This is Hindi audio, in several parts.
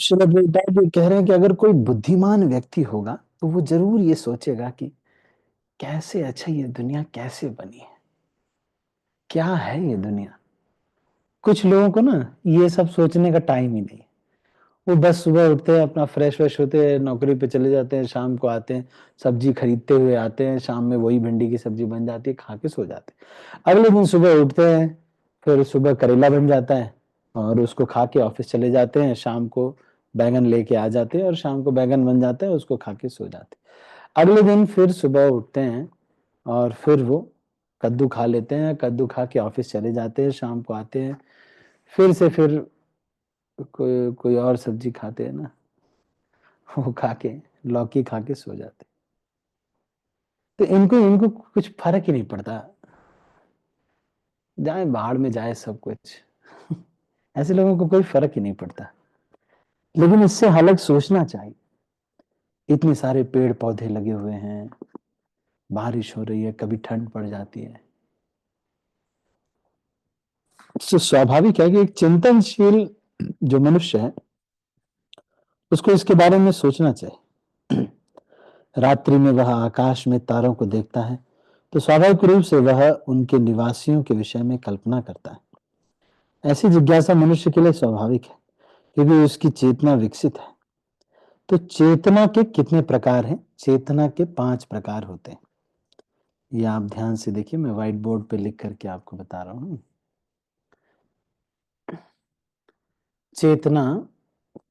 श्रील प्रभुपाद जी कह रहे हैं कि अगर कोई बुद्धिमान व्यक्ति होगा तो वो जरूर ये सोचेगा कि कैसे अच्छा ये दुनिया कैसे बनी है, क्या है ये दुनिया। कुछ लोगों को ना ये सब सोचने का टाइम ही नहीं। वो बस सुबह उठते हैं, अपना फ्रेश व्रेश होते हैं, नौकरी पे चले जाते हैं, शाम को आते हैं, सब्जी खरीदते हुए आते हैं, शाम में वही भिंडी की सब्जी बन जाती है, खा के सो जाते हैं। अगले दिन सुबह उठते हैं, फिर सुबह करेला बन जाता है और उसको खा के ऑफिस चले जाते हैं, शाम को बैगन लेके आ जाते हैं और शाम को बैगन बन जाता है, उसको खा के सो जाते हैं। अगले दिन फिर सुबह उठते हैं और फिर वो कद्दू खा लेते हैं, कद्दू खा के ऑफिस चले जाते हैं, शाम को आते हैं, फिर से फिर कोई कोई और सब्जी खाते हैं ना, वो खा के लौकी खा के सो जाते। तो इनको इनको कुछ फर्क ही नहीं पड़ता, जाए बाहर में जाए सब कुछ। ऐसे लोगों को कोई फर्क ही नहीं पड़ता। लेकिन इससे अलग सोचना चाहिए। इतने सारे पेड़ पौधे लगे हुए हैं, बारिश हो रही है, कभी ठंड पड़ जाती है, तो स्वाभाविक है कि एक चिंतनशील जो मनुष्य है उसको इसके बारे में सोचना चाहिए। रात्रि में वह आकाश में तारों को देखता है तो स्वाभाविक रूप से वह उनके निवासियों के विषय में कल्पना करता है। ऐसी जिज्ञासा मनुष्य के लिए स्वाभाविक है क्योंकि उसकी चेतना विकसित है। तो चेतना के कितने प्रकार हैं? चेतना के 5 प्रकार होते हैं। ये आप ध्यान से देखिए, मैं व्हाइट बोर्ड पे लिख करके आपको बता रहा हूं। चेतना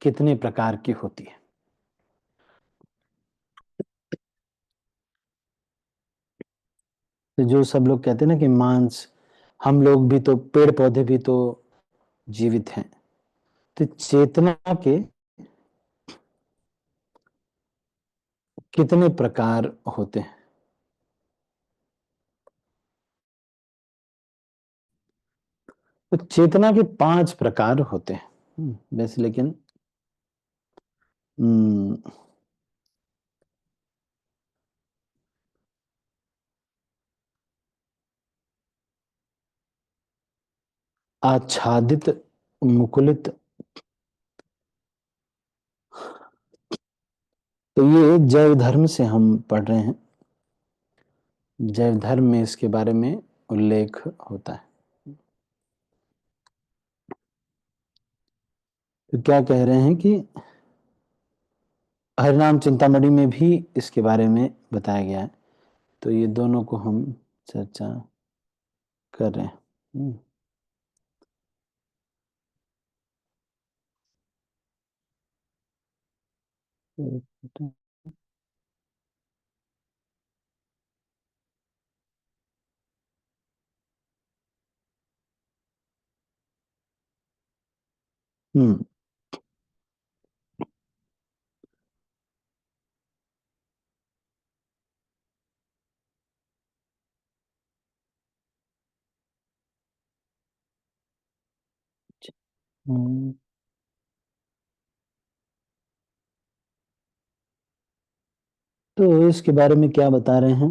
कितने प्रकार की होती है? तो जो सब लोग कहते हैं ना कि मांस, हम लोग भी तो, पेड़ पौधे भी तो जीवित हैं। तो चेतना के कितने प्रकार होते हैं? तो चेतना के 5 प्रकार होते हैं। वैसे लेकिन हम्म, आच्छादित, मुकुलित। तो ये जैव धर्म से हम पढ़ रहे हैं। जैव धर्म में इसके बारे में उल्लेख होता है। तो क्या कह रहे हैं कि हरिनाम चिंतामणि में भी इसके बारे में बताया गया है। तो ये दोनों को हम चर्चा कर रहे हैं। हम्म। हम्म। तो इसके बारे में क्या बता रहे हैं?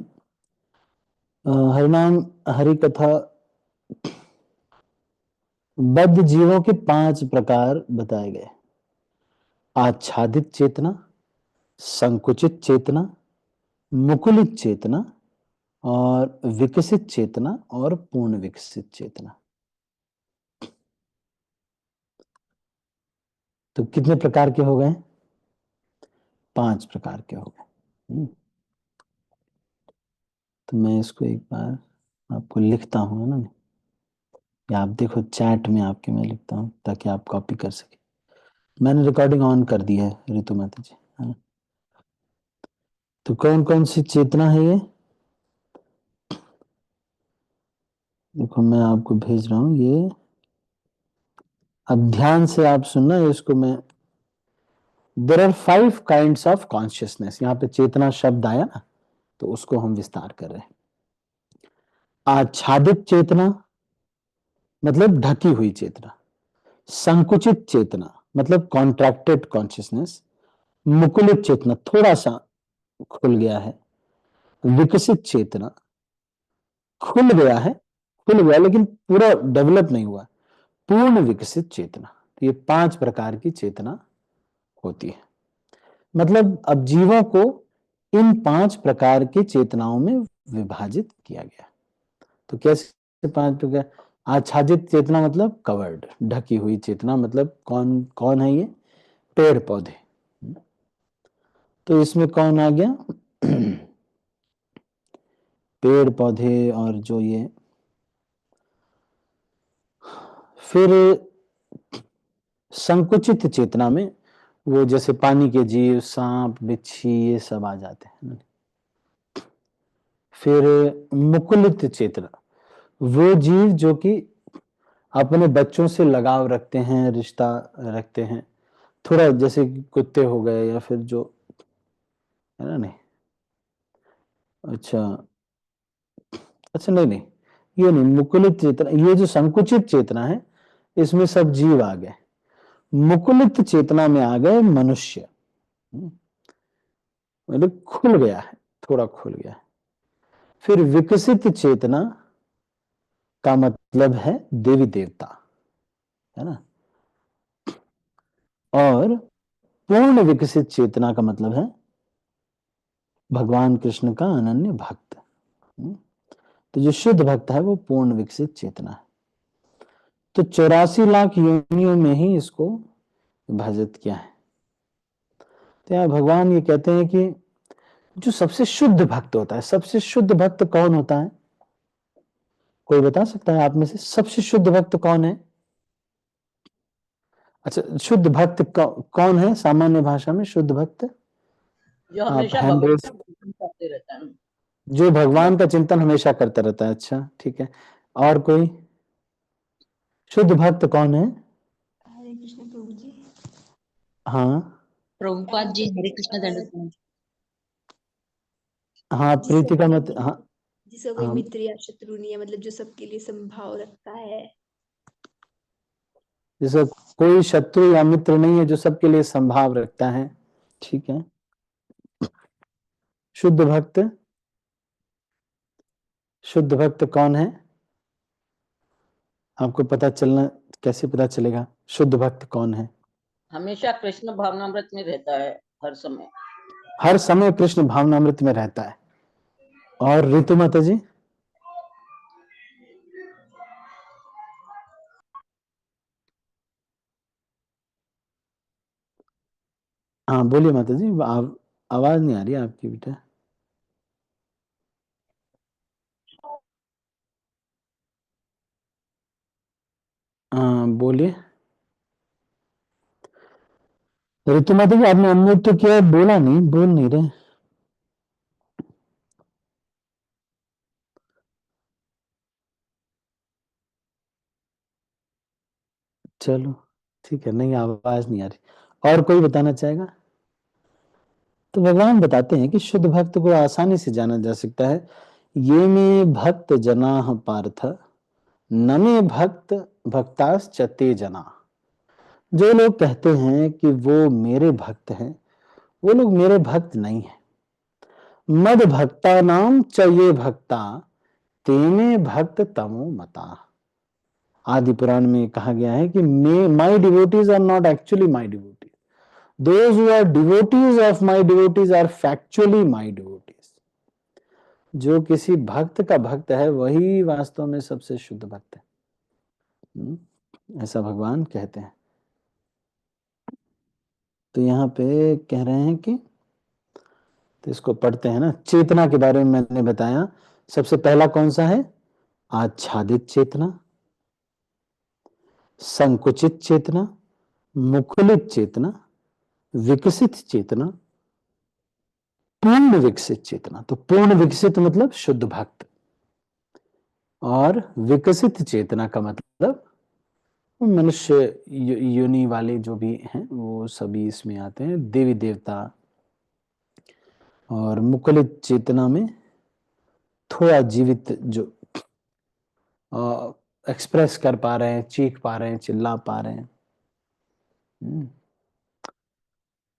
हरिनाम हरि कथा बद्ध जीवों के 5 प्रकार बताए गए। आच्छादित चेतना, संकुचित चेतना, मुकुलित चेतना और विकसित चेतना और पूर्ण विकसित चेतना। तो कितने प्रकार के हो गए? 5 प्रकार के हो गए। तो मैं इसको एक बार आपको लिखता हूँ ना, या आप देखो चैट में आपके मैं लिखता हूँ ताकि आप कॉपी कर सके। मैंने रिकॉर्डिंग ऑन कर दी है ऋतु माता जी, है ना? तो कौन कौन सी चेतना है ये? देखो मैं आपको भेज रहा हूँ ये, अब ध्यान से आप सुनना इसको। मैं there are 5 kinds of consciousness, यहाँ पे चेतना शब्द आया ना, तो उसको हम विस्तार कर रहे हैं। आच्छादित चेतना मतलब ढकी हुई चेतना, संकुचित चेतना मतलब कॉन्ट्रैक्टेड कॉन्शियसनेस, मुकुलित चेतना थोड़ा सा खुल गया है, विकसित चेतना खुल गया है, खुल गया लेकिन पूरा डेवलप नहीं हुआ, पूर्ण विकसित चेतना। तो ये 5 प्रकार की चेतना होती है। मतलब अब जीवों को इन 5 प्रकार के चेतनाओं में विभाजित किया गया। तो कैसे 5 प्रकार? आच्छादित चेतना मतलब कवर्ड, ढकी हुई चेतना मतलब कौन कौन है ये? पेड़ पौधे। तो इसमें कौन आ गया? पेड़ पौधे और जो ये, फिर संकुचित चेतना में वो जैसे पानी के जीव, सांप, बिच्छी, ये सब आ जाते हैं। फिर मुकुलित चेतना, वो जीव जो कि अपने बच्चों से लगाव रखते हैं, रिश्ता रखते हैं, थोड़ा जैसे कुत्ते हो गए या फिर जो है ना। नहीं, अच्छा अच्छा, नहीं नहीं, ये नहीं मुकुलित चेतना। ये जो संकुचित चेतना है इसमें सब जीव आ गए। मुकुलित चेतना में आ गए मनुष्य। मतलब खुल गया है, थोड़ा खुल गया है। फिर विकसित चेतना का मतलब है देवी देवता, है ना। और पूर्ण विकसित चेतना का मतलब है भगवान कृष्ण का अनन्य भक्त। तो जो शुद्ध भक्त है वो पूर्ण विकसित चेतना है। तो 84 लाख योनियों में ही इसको विभाजित किया है। तो यहाँ भगवान ये कहते हैं कि जो सबसे शुद्ध भक्त होता है, सबसे शुद्ध भक्त कौन होता है? कोई बता सकता है आप में से सबसे शुद्ध भक्त कौन है? अच्छा, शुद्ध भक्त कौन है सामान्य भाषा में? शुद्ध भक्त जो आप हमेशा हैंड भगवान रेस, का भजन करते रहता है। जो भगवान का चिंतन हमेशा करता रहता है। अच्छा ठीक है, और कोई शुद्ध भक्त कौन है? हरे कृष्ण प्रभु जी। हाँ प्रभुपाद जी, हरे कृष्ण दंडवत। हाँ, प्रीति का मत, हाँ जिसका कोई हाँ, मित्र या शत्रु नहीं है, मतलब जो सबके लिए संभाव रखता है। जैसे कोई शत्रु या मित्र नहीं है, जो सबके लिए संभाव रखता है। ठीक है, शुद्ध भक्त, शुद्ध भक्त कौन है? आपको पता चलना, कैसे पता चलेगा शुद्ध भक्त कौन है? हमेशा कृष्ण भावनामृत में रहता है, हर समय। हर समय कृष्ण भावनामृत में रहता है। और ऋतु माता जी? हाँ बोलिए माता जी, आवाज नहीं आ रही आपकी बेटा। हाँ बोलिए ऋतु माता जी, आपने अनम्यूट तो किया, बोला नहीं, बोल नहीं रहे। चलो ठीक है, नहीं आवाज नहीं आ रही। और कोई बताना चाहेगा? तो भगवान बताते हैं कि शुद्ध भक्त को आसानी से जाना जा सकता है। ये में भक्त जना पार्थ, न में भक्त भक्ताश्चते जना। जो लोग कहते हैं कि वो मेरे भक्त हैं, वो लोग मेरे भक्त नहीं है। मद भक्ता नाम च ये भक्ता, तेमे भक्त तमो मता। आदि पुराण में कहा गया है कि my devotees are not actually my devotees, those who are devotees of my devotees are factually my devotees. जो किसी भक्त का भक्त है वही वास्तव में सबसे शुद्ध भक्त है। ऐसा भगवान कहते हैं। तो यहाँ पे कह रहे हैं कि, तो इसको पढ़ते हैं ना। चेतना के बारे में मैंने बताया, सबसे पहला कौन सा है? आच्छादित चेतना, संकुचित चेतना, मुकुलित चेतना, विकसित चेतना, पूर्ण विकसित चेतना। तो पूर्ण विकसित मतलब शुद्ध भक्त, और विकसित चेतना का मतलब मनुष्य योनि वाले जो भी हैं वो सभी इसमें आते हैं, देवी देवता। और मुकुलित चेतना में थोड़ा जीवित, जो एक्सप्रेस कर पा रहे हैं, चीख पा रहे हैं, चिल्ला पा रहे हैं।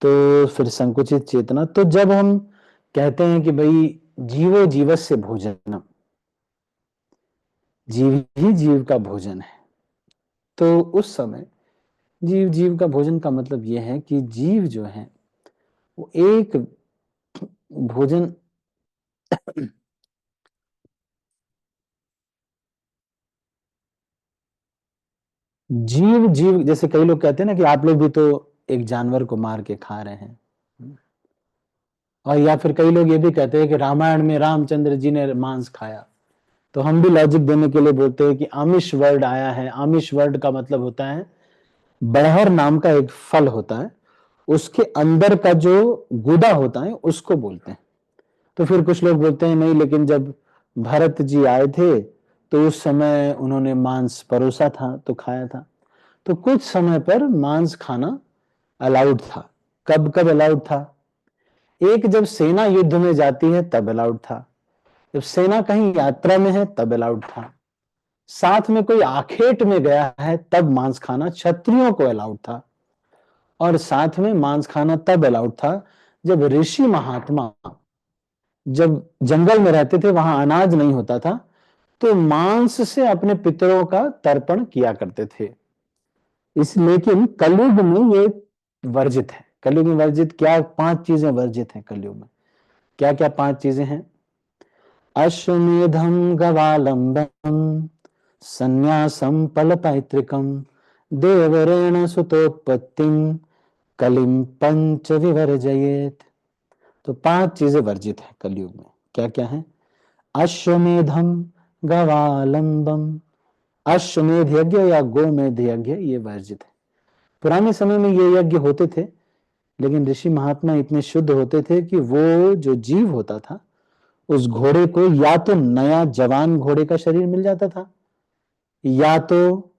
तो फिर संकुचित चेतना। तो जब हम कहते हैं कि भाई जीवो जीवस्य भोजनम, जीव ही जीव का भोजन है, तो उस समय जीव जीव का भोजन का मतलब यह है कि जीव जो है वो एक भोजन जीव जीव जैसे कई लोग कहते हैं ना कि आप लोग भी तो एक जानवर को मार के खा रहे हैं, और या फिर कई लोग ये भी कहते हैं कि रामायण में रामचंद्र जी ने मांस खाया। तो हम भी लॉजिक देने के लिए बोलते हैं कि आमिष वर्ड आया है। आमिष वर्ड का मतलब होता है, बड़हर नाम का एक फल होता है, उसके अंदर का जो गुदा होता है उसको बोलते हैं। तो फिर कुछ लोग बोलते हैं नहीं, लेकिन जब भरत जी आए थे तो उस समय उन्होंने मांस परोसा था तो खाया था। तो कुछ समय पर मांस खाना अलाउड था। कब कब अलाउड था? एक, जब सेना युद्ध में जाती है तब अलाउड था। जब सेना कहीं यात्रा में है तब अलाउड था। साथ में कोई आखेट में गया है तब मांस खाना क्षत्रियों को अलाउड था। और साथ में मांस खाना तब अलाउड था जब ऋषि महात्मा जब जंगल में रहते थे, वहां अनाज नहीं होता था, तो मांस से अपने पितरों का तर्पण किया करते थे। इस लेकिन कलयुग में ये वर्जित है। कलयुग में वर्जित क्या? 5 चीजें वर्जित हैं कलयुग में। क्या क्या 5 चीजें हैं? अश्वमेधम गवालंबम संन्यासम फलपैतृकम देवरेण सुतोत्पत्तिम कलिम पंच विवर्जयेत। तो 5 चीजें वर्जित है कलयुग में। क्या क्या है? अश्वमेधम गवालंबम, अश्वमेध यज्ञ या गोमेध यज्ञ ये वर्जित है। पुराने समय में ये यज्ञ होते थे, लेकिन ऋषि महात्मा इतने शुद्ध होते थे कि वो जो जीव होता था उस घोड़े को या तो नया जवान घोड़े का शरीर मिल जाता था, या तो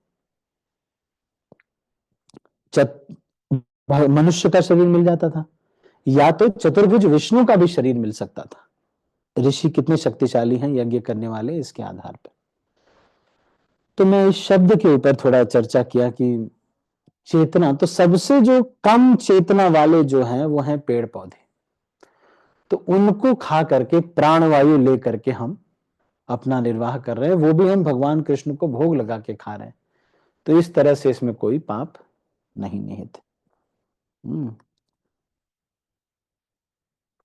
मनुष्य का शरीर मिल जाता था, या तो चतुर्भुज विष्णु का भी शरीर मिल सकता था। ऋषि कितने शक्तिशाली हैं यज्ञ करने वाले, इसके आधार पर। तो मैं इस शब्द के ऊपर थोड़ा चर्चा किया कि चेतना, तो सबसे जो कम चेतना वाले जो हैं वो हैं पेड़ पौधे। तो उनको खा करके प्राणवायु ले करके हम अपना निर्वाह कर रहे हैं, वो भी हम भगवान कृष्ण को भोग लगा के खा रहे हैं। तो इस तरह से इसमें कोई पाप नहीं निहित।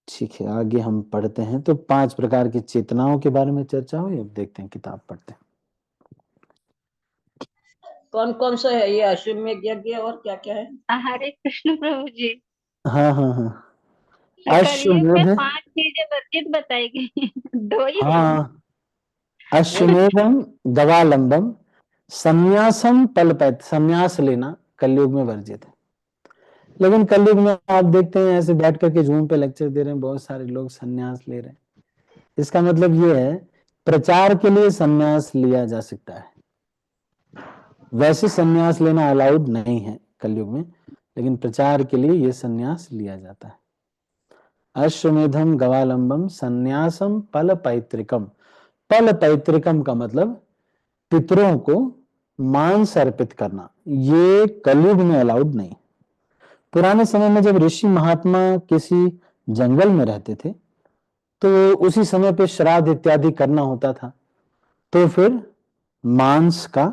ठीक है, आगे हम पढ़ते हैं। तो 5 प्रकार की चेतनाओं के बारे में चर्चा हुई। अब देखते हैं, किताब पढ़ते हैं। कौन कौन सा है ये? अश्वमेध यज्ञ और क्या क्या है? हरे कृष्ण प्रभु जी। हाँ हाँ हाँ, कलयुग में अश्वमेध। 5 चीजें वर्जित बताई गई। 2 ही है। हाँ, अश्वमेधम गवालंबम संन्यासम पलपैत, संन्यास लेना कलयुग में वर्जित है। लेकिन कलयुग में आप देखते हैं ऐसे बैठ करके जूम पे लेक्चर दे रहे हैं, बहुत सारे लोग संन्यास ले रहे हैं। इसका मतलब ये है, प्रचार के लिए संन्यास लिया जा सकता है, वैसे संन्यास लेना अलाउड नहीं है कलयुग में, लेकिन प्रचार के लिए यह संन्यास लिया जाता है। अश्वमेधम गवालंबम संन्यासम पल पैतृकम। पल पैतृकम का मतलब पितरों को मांस अर्पित करना, ये कलयुग में अलाउड नहीं। पुराने समय में जब ऋषि महात्मा किसी जंगल में रहते थे तो उसी समय पे श्राद्ध इत्यादि करना होता था, तो फिर मांस का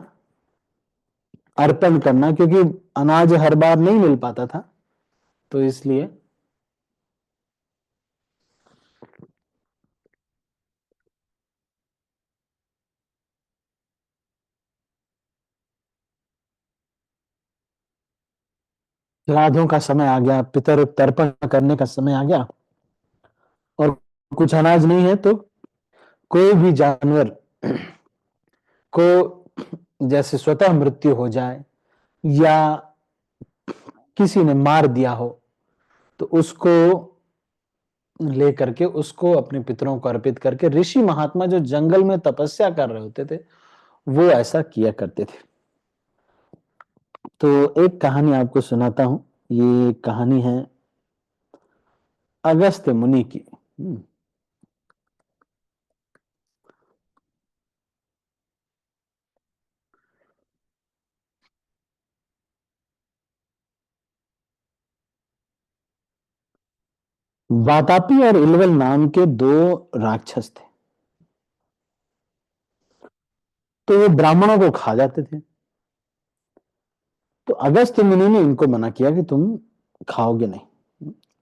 अर्पण करना, क्योंकि अनाज हर बार नहीं मिल पाता था, तो इसलिए श्राद्धों का समय आ गया, पितर तर्पण करने का समय आ गया, और कुछ अनाज नहीं है, तो कोई भी जानवर को जैसे स्वतः मृत्यु हो जाए या किसी ने मार दिया हो, तो उसको लेकर के उसको अपने पितरों को अर्पित करके ऋषि महात्मा जो जंगल में तपस्या कर रहे होते थे वो ऐसा किया करते थे। तो एक कहानी आपको सुनाता हूं। ये कहानी है अगस्त्य मुनि की। वातापी और इलवल नाम के 2 राक्षस थे। तो वो ब्राह्मणों को खा जाते थे। तो अगस्त्य मुनि ने इनको मना किया कि तुम खाओगे नहीं,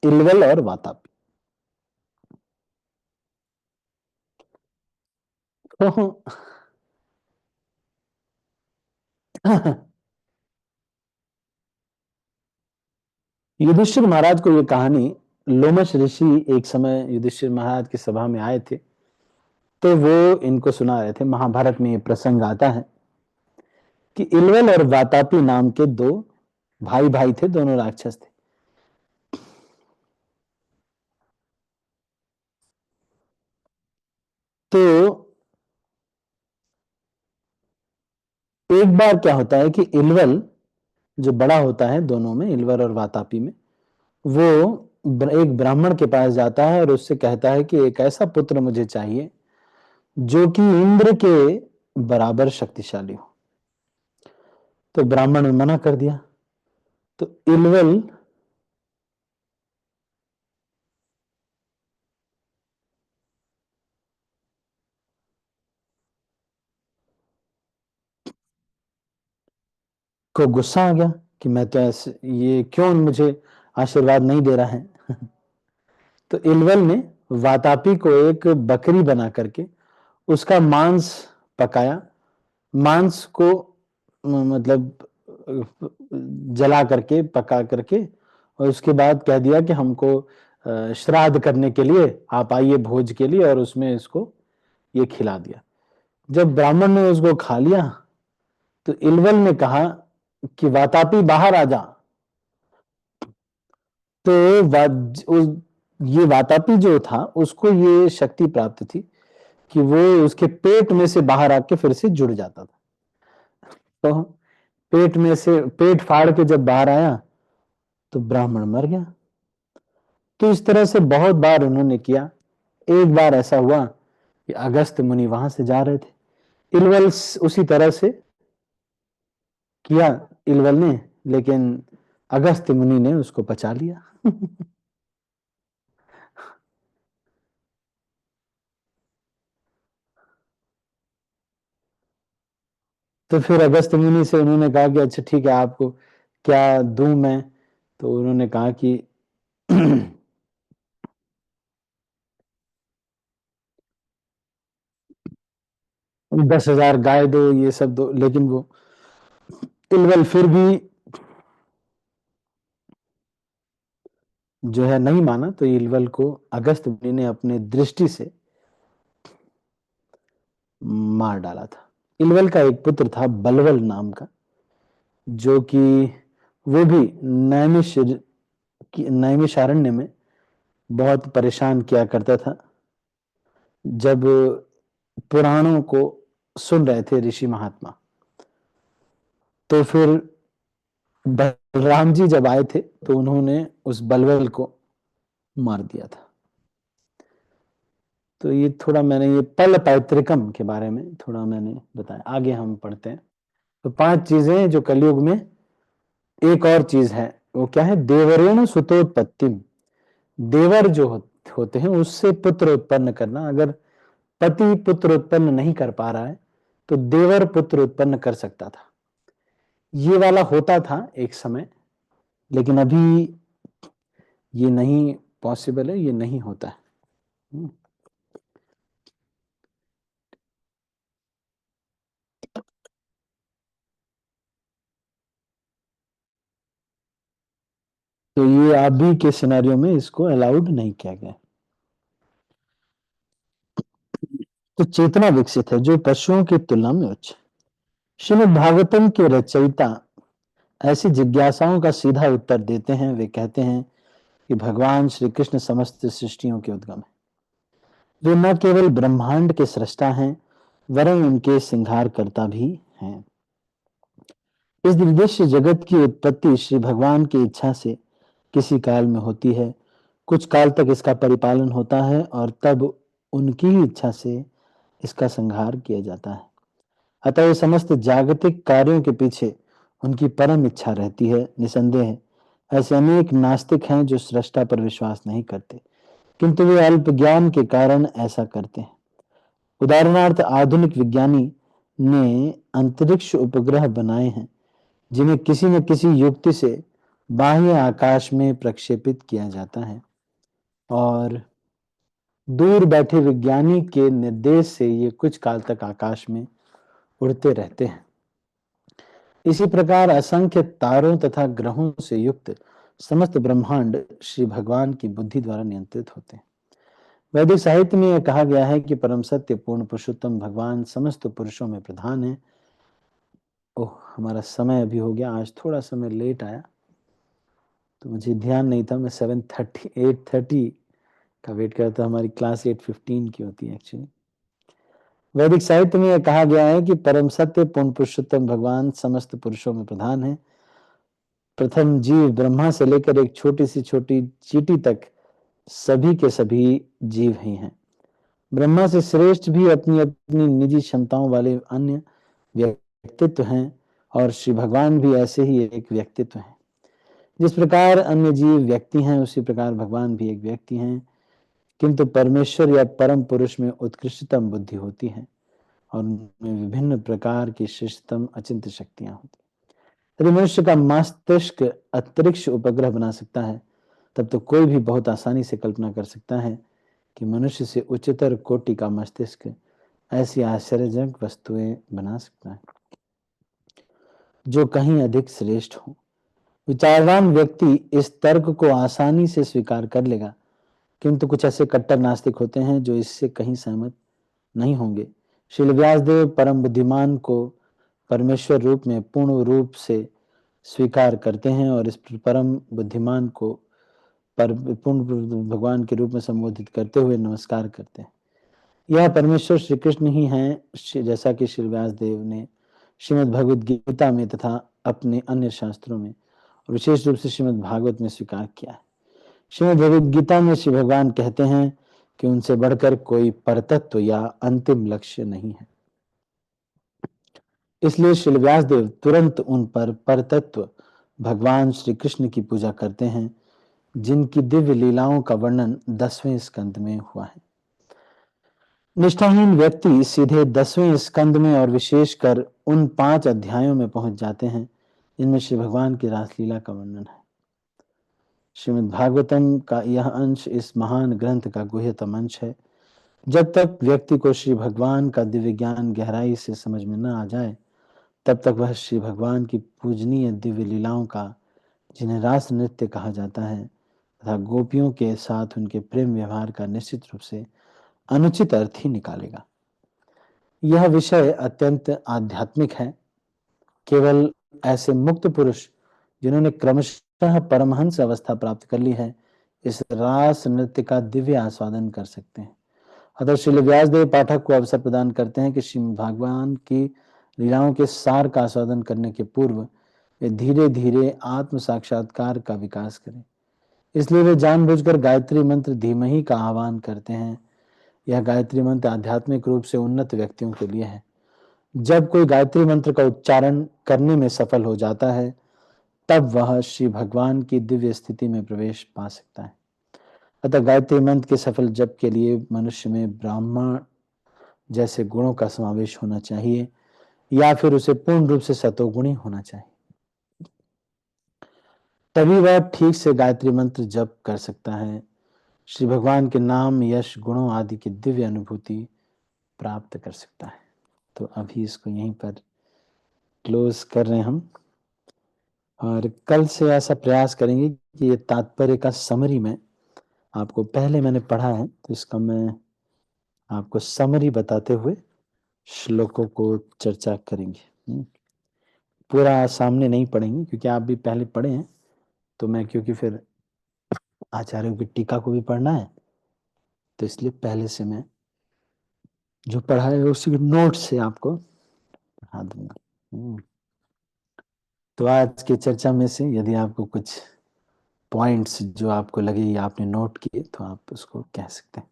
इलवल और वातापी। तो युधिष्ठिर महाराज को यह कहानी, लोमश ऋषि एक समय युधिष्ठिर महाराज की सभा में आए थे, तो वो इनको सुना रहे थे। महाभारत में ये प्रसंग आता है कि इलवल और वातापी नाम के दो भाई भाई थे, दोनों राक्षस थे। तो एक बार क्या होता है कि इलवल जो बड़ा होता है दोनों में, इलवल और वातापी में, वो एक ब्राह्मण के पास जाता है और उससे कहता है कि एक ऐसा पुत्र मुझे चाहिए जो कि इंद्र के बराबर शक्तिशाली हो। तो ब्राह्मण ने मना कर दिया। तो इलवल को गुस्सा आ गया कि मैं तो ऐसे, ये क्यों मुझे आशीर्वाद नहीं दे रहा है। तो इलवल ने वातापी को एक बकरी बना करके उसका मांस पकाया, मांस को मतलब जला करके पका करके, और उसके बाद कह दिया कि हमको श्राद्ध करने के लिए आप आइए भोज के लिए, और उसमें इसको ये खिला दिया। जब ब्राह्मण ने उसको खा लिया तो इलवल ने कहा कि वातापी बाहर आ जा। तो ये वातापी जो था उसको ये शक्ति प्राप्त थी कि वो उसके पेट में से बाहर आके फिर से जुड़ जाता था। तो पेट में से पेट फाड़ के जब बाहर आया तो ब्राह्मण मर गया। तो इस तरह से बहुत बार उन्होंने किया। एक बार ऐसा हुआ कि अगस्त मुनि वहां से जा रहे थे, इलवल उसी तरह से किया इलवल ने, लेकिन अगस्त मुनि ने उसको बचा लिया। तो फिर अगस्त मुनि से उन्होंने कहा कि अच्छा ठीक है, आपको क्या दूं मैं? तो उन्होंने कहा कि 10,000 गाय दो, ये सब दो। लेकिन वो इलवल फिर भी जो है नहीं माना। तो इलवल को अगस्त मुनि ने अपने दृष्टि से मार डाला था। इलवल का एक पुत्र था बलवल नाम का, जो कि वो भी नैमिषारण्य में बहुत परेशान किया करता था। जब पुराणों को सुन रहे थे ऋषि महात्मा, तो फिर बलराम जी जब आए थे तो उन्होंने उस बलवल को मार दिया था। तो ये थोड़ा मैंने ये पल पैतृकम के बारे में थोड़ा मैंने बताया। आगे हम पढ़ते हैं। तो 5 चीजें जो कलयुग में, एक और चीज है, वो क्या है? देवरेण सुतोत्पत्तिम। देवर जो होते हैं उससे पुत्र उत्पन्न करना। अगर पति पुत्र उत्पन्न नहीं कर पा रहा है तो देवर पुत्र उत्पन्न कर सकता था। ये वाला होता था एक समय, लेकिन अभी ये नहीं पॉसिबल है, ये नहीं होता है। तो ये अभी के सिनेरियो में इसको अलाउड नहीं किया गया। तो चेतना विकसित है जो पशुओं की तुलना में उच्च। श्रीमद् भागवतम के रचयिता ऐसी जिज्ञासाओं का सीधा उत्तर देते हैं। वे कहते हैं कि भगवान श्री कृष्ण समस्त सृष्टियों के उद्गम है। वे न केवल ब्रह्मांड के सृष्टा हैं, वरन उनके संहारकर्ता भी हैं। इस दृश्य जगत की उत्पत्ति श्री भगवान की इच्छा से किसी काल में होती है, कुछ काल तक इसका परिपालन होता है और तब उनकी ही इच्छा से इसका संहार किया जाता है। अतः ये समस्त जागतिक कार्यों के पीछे उनकी परम इच्छा रहती है। निसंदेह ऐसे अनेक नास्तिक हैं जो सृष्टा पर विश्वास नहीं करते, किंतु वे अल्प ज्ञान के कारण ऐसा करते हैं। उदाहरणार्थ आधुनिक विज्ञानी ने अंतरिक्ष उपग्रह बनाए हैं, जिन्हें किसी न किसी युक्ति से बाह्य आकाश में प्रक्षेपित किया जाता है और दूर बैठे विज्ञानी के निर्देश से ये कुछ काल तक आकाश में उड़ते रहते हैं। इसी प्रकार असंख्य तारों तथा ग्रहों से युक्त समस्त ब्रह्मांड श्री भगवान की बुद्धि द्वारा नियंत्रित होते हैं। वैदिक साहित्य में यह कहा गया है कि परम सत्य पूर्ण पुरुषोत्तम भगवान समस्त पुरुषों में प्रधान है। ओह, हमारा समय अभी हो गया, आज थोड़ा समय लेट आया तो मुझे ध्यान नहीं था। मैं 7:30 8:30 का वेट करता, हमारी क्लास 8:15 की होती है एक्चुअली। वैदिक साहित्य में यह कहा गया है कि परम सत्य पूर्ण पुरुषोत्तम भगवान समस्त पुरुषों में प्रधान है। प्रथम जीव ब्रह्मा से लेकर एक छोटी सी छोटी चींटी तक सभी के सभी जीव ही हैं। ब्रह्मा से श्रेष्ठ भी अपनी अपनी निजी क्षमताओं वाले अन्य व्यक्तित्व हैं और श्री भगवान भी ऐसे ही एक व्यक्तित्व हैं। जिस प्रकार अन्य जीव व्यक्ति हैं उसी प्रकार भगवान भी एक व्यक्ति हैं, किंतु परमेश्वर या परम पुरुष में उत्कृष्टतम बुद्धि होती है और उनमें विभिन्न प्रकार की श्रेष्ठतम अचिंत्य शक्तियां होती हैं। यदि मनुष्य का मस्तिष्क अंतरिक्ष उपग्रह बना सकता है, तब तो कोई भी बहुत आसानी से कल्पना कर सकता है कि मनुष्य से उच्चतर कोटि का मस्तिष्क ऐसी आश्चर्यजनक वस्तुएं बना सकता है जो कहीं अधिक श्रेष्ठ हो। विचारवान व्यक्ति इस तर्क को आसानी से स्वीकार कर लेगा, किंतु कुछ ऐसे कट्टर नास्तिक होते हैं जो इससे कहीं सहमत नहीं होंगे। श्रील व्यासदेव परम बुद्धिमान को परमेश्वर रूप में पूर्ण रूप से स्वीकार करते हैं और इस परम बुद्धिमान को पूर्ण भगवान के रूप में संबोधित करते हुए नमस्कार करते हैं। यह परमेश्वर श्री कृष्ण ही हैं, जैसा कि श्री व्यासदेव ने श्रीमद् भगवद गीता में तथा अपने अन्य शास्त्रों में विशेष रूप से श्रीमद् भागवत में स्वीकार किया है। श्रीमद् भगवद गीता में श्री भगवान कहते हैं कि उनसे बढ़कर कोई परतत्व या अंतिम लक्ष्य नहीं है। इसलिए श्री व्यासदेव तुरंत उन पर परतत्व भगवान श्री कृष्ण की पूजा करते हैं, जिनकी दिव्य लीलाओं का वर्णन 10वें स्कंद में हुआ है। निष्ठाहीन व्यक्ति सीधे 10वें स्कंद में और विशेषकर उन 5 अध्यायों में पहुंच जाते हैं जिनमें श्री भगवान की रासलीला का वर्णन है। श्रीमद् भागवतम का यह अंश इस महान ग्रंथ का गुह्यतम अंश है। जब तक व्यक्ति को श्री भगवान का दिव्य ज्ञान गहराई से समझ में न आ जाए, तब तक वह श्री भगवान की पूजनीय दिव्य लीलाओं का, जिन्हें रास नृत्य कहा जाता है, तथा गोपियों के साथ उनके प्रेम व्यवहार का निश्चित रूप से अनुचित अर्थ ही निकालेगा। यह विषय अत्यंत आध्यात्मिक है। केवल ऐसे मुक्त पुरुष जिन्होंने क्रमशः परमहंस अवस्था प्राप्त कर ली है, इस रास नृत्य का दिव्य आस्वादन कर सकते हैं। अतः श्री व्यासदेव पाठक को अवसर प्रदान करते हैं कि श्री भगवान की लीलाओं के सार का आस्वादन करने के पूर्व वे धीरे धीरे आत्म साक्षात्कार का विकास करें। इसलिए वे जानबूझकर गायत्री मंत्र धीमहि का आह्वान करते हैं। यह गायत्री मंत्र आध्यात्मिक रूप से उन्नत व्यक्तियों के लिए है। जब कोई गायत्री मंत्र का उच्चारण करने में सफल हो जाता है, तब वह श्री भगवान की दिव्य स्थिति में प्रवेश पा सकता है। अतः गायत्री मंत्र के सफल जप के लिए मनुष्य में ब्राह्मण जैसे गुणों का समावेश होना चाहिए या फिर उसे पूर्ण रूप से सतोगुणी होना चाहिए। तभी वह ठीक से गायत्री मंत्र जप कर सकता है, श्री भगवान के नाम, यश, गुणों आदि की दिव्य अनुभूति प्राप्त कर सकता है। तो अभी इसको यहीं पर क्लोज कर रहे हैं हम, और कल से ऐसा प्रयास करेंगे कि ये तात्पर्य का समरी में आपको, पहले मैंने पढ़ा है तो इसका मैं आपको समरी बताते हुए श्लोकों को चर्चा करेंगे। पूरा सामने नहीं पढ़ेंगे क्योंकि आप भी पहले पढ़े हैं, तो मैं, क्योंकि फिर आचार्यों की टीका को भी पढ़ना है, तो इसलिए पहले से मैं जो पढ़ा है उसी नोट से आपको पढ़ा दूंगा। तो आज की चर्चा में से यदि आपको कुछ पॉइंट्स जो आपको लगे या आपने नोट किए तो आप उसको कह सकते हैं।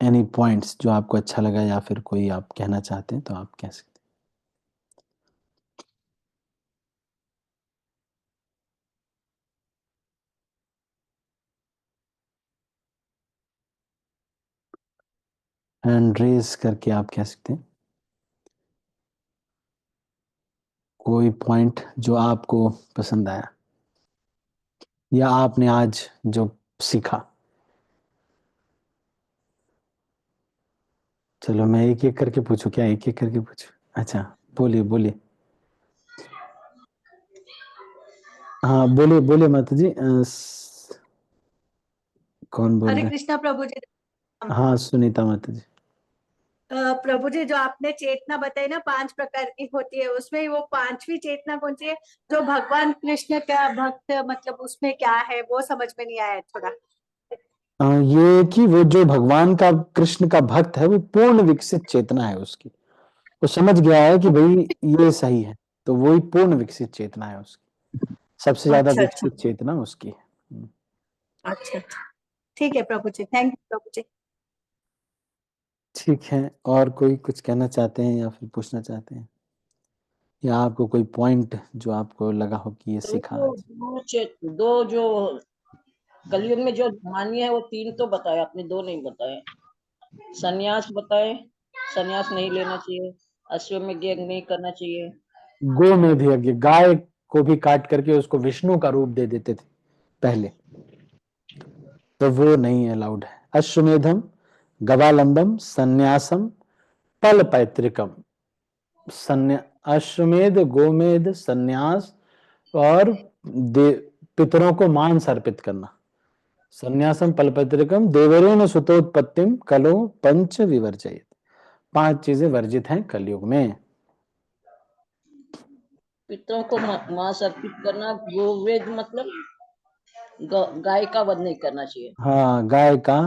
एनी पॉइंट्स जो आपको अच्छा लगा या फिर कोई आप कहना चाहते हैं तो आप कह सकते हैं। हैंड रेज करके आप कह सकते हैं। कोई पॉइंट जो आपको पसंद आया या आपने आज जो सीखा? चलो मैं एक एक करके पूछूं क्या? एक एक करके पूछूं? अच्छा, बोलिए बोलिए। हाँ बोलिए बोलिए माता जी। कौन बोल हरे रहे हैं? कृष्णा प्रभु जी। हाँ सुनीता माता जी। प्रभु जी, जो आपने चेतना बताई ना 5 प्रकार की होती है, उसमें वो 5वीं चेतना कौन सी है जो भगवान कृष्ण का भक्त, मतलब उसमें क्या है वो समझ में नहीं आया थोड़ा। ये कि वो जो भगवान का कृष्ण का भक्त है वो पूर्ण विकसित चेतना है उसकी। वो समझ गया है कि भाई ये सही है, तो वही पूर्ण विकसित चेतना है उसकी। सबसे ज्यादा अच्छा अच्छा विकसित चेतना उसकी है। अच्छा अच्छा, ठीक है प्रभु जी, थैंक यू प्रभु जी। ठीक है, और कोई कुछ कहना चाहते हैं या फिर पूछना चाहते हैं, या आपको कोई पॉइंट जो आपको लगा हो कि ये सीखा दो आज? दो जो कलयुग में जो मान्य है वो 3 तो बताए आपने, 2 नहीं बताए। सन्यास बताए, सन्यास नहीं लेना चाहिए, अश्वमेध यज्ञ नहीं करना चाहिए। गोमेध यज्ञ, गाय को भी काट करके उसको विष्णु का रूप दे देते थे पहले, तो वो नहीं अलाउड है। अश्वमेधम, गवालंबम, सन्यासम, पल पैतृकम। अश्वमेध, गोमेध, सन्यास और पितरों को मांस अर्पित करना। सन्यासम पलपत्रिकम देवरेण सुतोत्पत्तिम कलो पंच विवर्जयेत। 5 चीजें वर्जित हैं कलयुग में। पितरों को मांस अर्पित करना, गोवेद मतलब गाय का वध नहीं करना चाहिए। हाँ, गाय का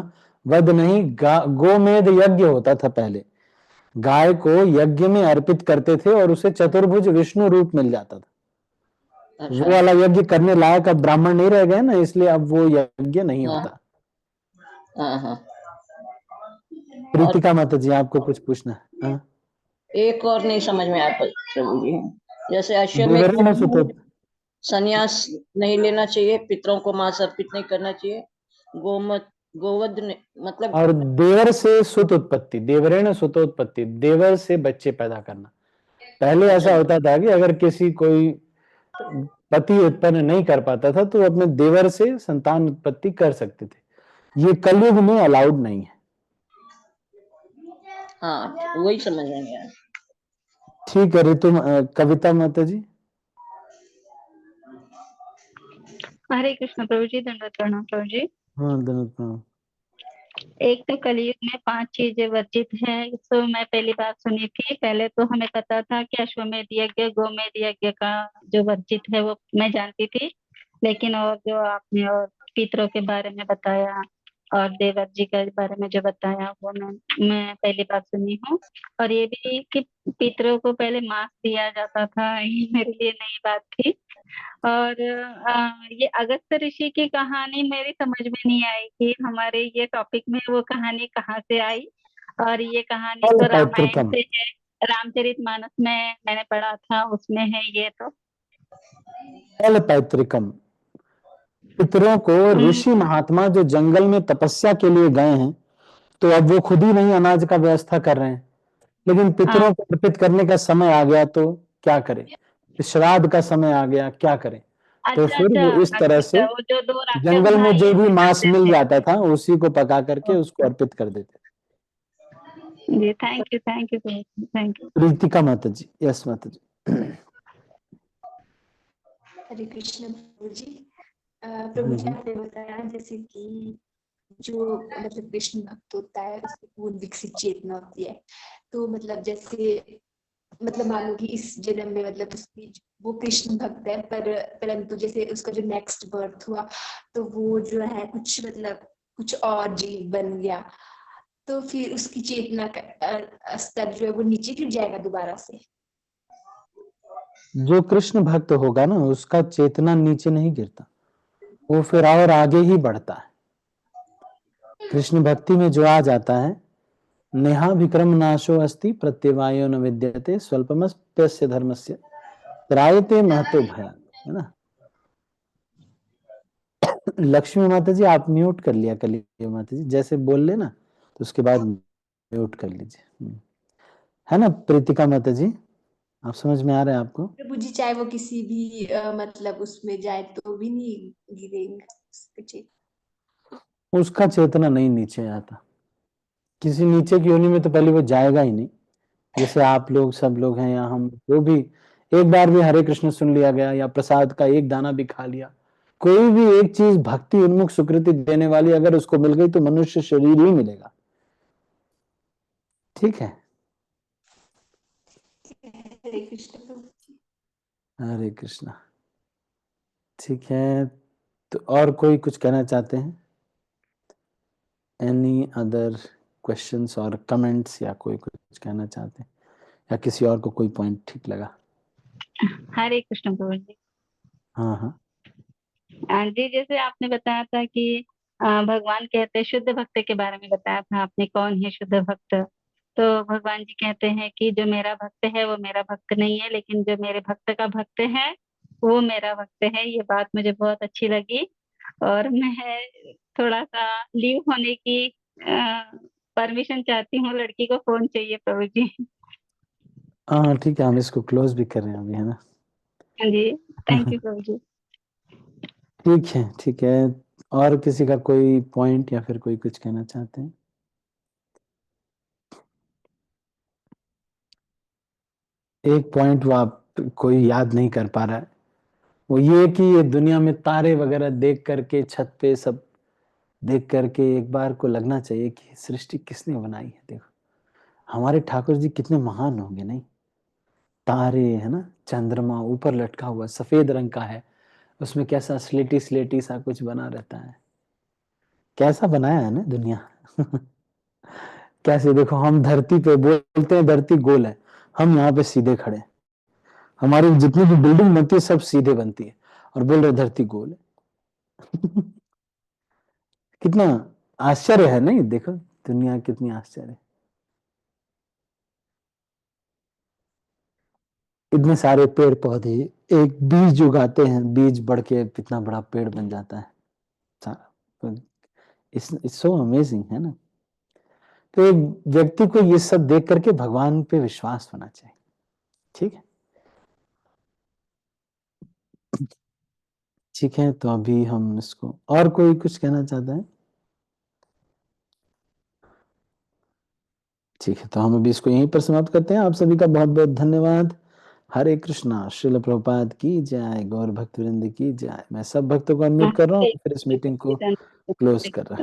वध नहीं, गोमेध यज्ञ होता था पहले। गाय को यज्ञ में अर्पित करते थे और उसे चतुर्भुज विष्णु रूप मिल जाता था। वो अच्छा। वाला यज्ञ करने लायक अब ब्राह्मण नहीं रह गए ना, इसलिए अब वो यज्ञ नहीं हाँ होता। हाँ हाँ। और प्रीतिका माता जी, आपको कुछ पूछना है? हाँ? एक और नहीं समझ में आता प्रभु जी। जैसे अश्वमेध देवरेण यज्ञ सुतो, में सन्यास नहीं लेना चाहिए, पितरों को मांस अर्पित नहीं करना चाहिए, गोमत गोवध मतलब और देवर से सुत उत्पत्ति, देवरेण सुतोत्पत्ति, देवर से बच्चे पैदा करना। पहले अच्छा। ऐसा होता था कि अगर किसी कोई पति उत्पन्न नहीं कर पाता था तो अपने देवर से संतान उत्पत्ति कर सकते थे। ये कलयुग में अलाउड नहीं है। हाँ, वही समझ में नहीं आया। ठीक है ऋतु, कविता माता जी। हरे कृष्ण प्रभु जी, दंडवत प्रणाम प्रभु जी। हाँ धन्यवाद प्रणाम। एक तो कलयुग में 5 चीजें वर्जित है, तो मैं पहली बार सुनी थी। पहले तो हमें पता था कि अश्वमेध यज्ञ, गोमेध यज्ञ का जो वर्जित है वो मैं जानती थी, लेकिन और जो आपने और पितरों के बारे में बताया और देवर जी के बारे में जो बताया वो मैं पहली बार सुनी हूँ। और ये भी कि पितरों को पहले मांस दिया जाता था, ये मेरे लिए नई बात थी। और ये अगस्त्य ऋषि की कहानी मेरी समझ में नहीं आई कि हमारे ये टॉपिक में वो कहानी कहाँ से आई। और ये कहानी फल तो रामायण पैतृकम, से है, रामचरितमानस में मैंने पढ़ा था, उसमें है ये तो। फल पैतृकम। पितरों को हम्म, ऋषि महात्मा जो जंगल में तपस्या के लिए गए हैं, तो अब वो खुद ही नहीं अनाज का व्यवस्था कर रहे हैं, लेकिन हाँ। पितरों को अर्पित करने का समय आ गया तो क्या करें? श्राद्ध का समय आ गया, क्या करें? तो अच्छा फिर अच्छा वो इस अच्छा तरह अच्छा, से वो जो 2 राक्षस जंगल में भाई जो भी हुआ मांस करते मिल थे। जाता था उसी को पका करके उसको अर्पित कर देते। जी thank you thank you. Pritika माता जी, यस माता जी। हरे कृष्ण प्रभु जी। प्रभु हाँ जी, जी। आपने बताया जैसे कि जो मतलब कृष्ण भक्त होता है उसकी पूर्ण विकसित चेतना होती है। तो मतलब जैसे मतलब मान लो कि इस जन्म में मतलब उसकी वो कृष्ण भक्त है, पर परंतु जैसे उसका जो नेक्स्ट बर्थ हुआ तो वो जो है कुछ मतलब कुछ और जीव बन गया, तो फिर उसकी चेतना का स्तर जो है वो नीचे गिर जाएगा दोबारा से। जो कृष्ण भक्त होगा ना उसका चेतना नीचे नहीं गिरता, वो फिर और आगे ही बढ़ता है। कृष्ण भक्ति में जो आ जाता है, नेहा विक्रम नाशो अस्ति प्रत्यवायो न विद्यते स्वल्पमप्यस्य धर्मस्य त्रायते महतो भयात्, है ना? लक्ष्मी माता जी आप म्यूट कर लिया करिए माता जी, जैसे बोल लेना तो उसके बाद म्यूट कर लीजिए। है ना प्रीतिका माता जी? आप समझ में आ रहा है आपको? प्रभु जी चाहे वो किसी भी मतलब उसमें जाए तो भी नहीं गिरेंगे उसके चेतना। उसका चेतना नहीं नीचे आता। किसी नीचे की योनि में तो पहले वो जाएगा ही नहीं। जैसे आप लोग सब लोग हैं या हम जो भी एक बार भी हरे कृष्ण सुन लिया गया या प्रसाद का एक दाना भी खा लिया, कोई भी एक चीज भक्ति उन्मुख सुकृति देने वाली अगर उसको मिल गई तो मनुष्य शरीर ही मिलेगा। ठीक है, हरे कृष्ण प्रभु जी। हरे कृष्णा। ठीक है, तो और कोई कुछ कहना चाहते हैं? एनी अदर क्वेश्चंस और कमेंट्स या कोई कुछ कहना चाहते हैं या किसी और को कोई पॉइंट ठीक लगा? हरे कृष्ण प्रभु जी। हाँ हाँ जी जैसे आपने बताया था कि भगवान कहते हैं, शुद्ध भक्त के बारे में बताया था आपने, कौन है शुद्ध भक्त। तो भगवान जी कहते हैं कि जो मेरा भक्त है वो मेरा भक्त नहीं है, लेकिन जो मेरे भक्त का भक्त है वो मेरा भक्त है। ये बात मुझे बहुत अच्छी लगी और मैं थोड़ा सा लीव होने की परमिशन चाहती हूँ। लड़की को फोन चाहिए प्रभु जी। हाँ ठीक है, हम इसको क्लोज भी कर रहे हैं अभी, है ना? हाँ जी, थैंक यू प्रभु जी। ठीक है ठीक है। और किसी का कोई पॉइंट या फिर कोई कुछ कहना चाहते हैं? एक पॉइंट वो आप कोई याद नहीं कर पा रहा है, वो ये कि ये दुनिया में तारे वगैरह देख करके छत पे सब देख करके एक बार को लगना चाहिए कि सृष्टि किसने बनाई है। देखो हमारे ठाकुर जी कितने महान होंगे, नहीं? तारे है ना, चंद्रमा ऊपर लटका हुआ सफेद रंग का है, उसमें कैसा स्लेटी स्लेटी सा कुछ बना रहता है। कैसा बनाया है ना दुनिया। कैसे देखो, हम धरती पे बोलते हैं धरती गोल है, हम यहाँ पे सीधे खड़े हैं। हमारी जितनी भी बिल्डिंग बनती है सब सीधे बनती है और बोल रहे धरती गोल है। कितना आश्चर्य है, नहीं? देखो दुनिया कितनी आश्चर्य। इतने सारे पेड़ पौधे, एक बीज उगाते हैं, बीज बढ़ के कितना बड़ा पेड़ बन जाता है। इट्स सो अमेजिंग, है ना? तो एक व्यक्ति को ये सब देख करके भगवान पे विश्वास होना चाहिए। ठीक है ठीक है, तो अभी हम इसको, और कोई कुछ कहना चाहता है? ठीक है, तो हम अभी इसको यहीं पर समाप्त करते हैं। आप सभी का बहुत बहुत धन्यवाद। हरे कृष्णा। श्रील प्रभुपाद की जय, गौर भक्त वृंद की जय। मैं सब भक्तों को अनम्यूट कर रहा हूँ, फिर इस मीटिंग को क्लोज कर रहा हूँ।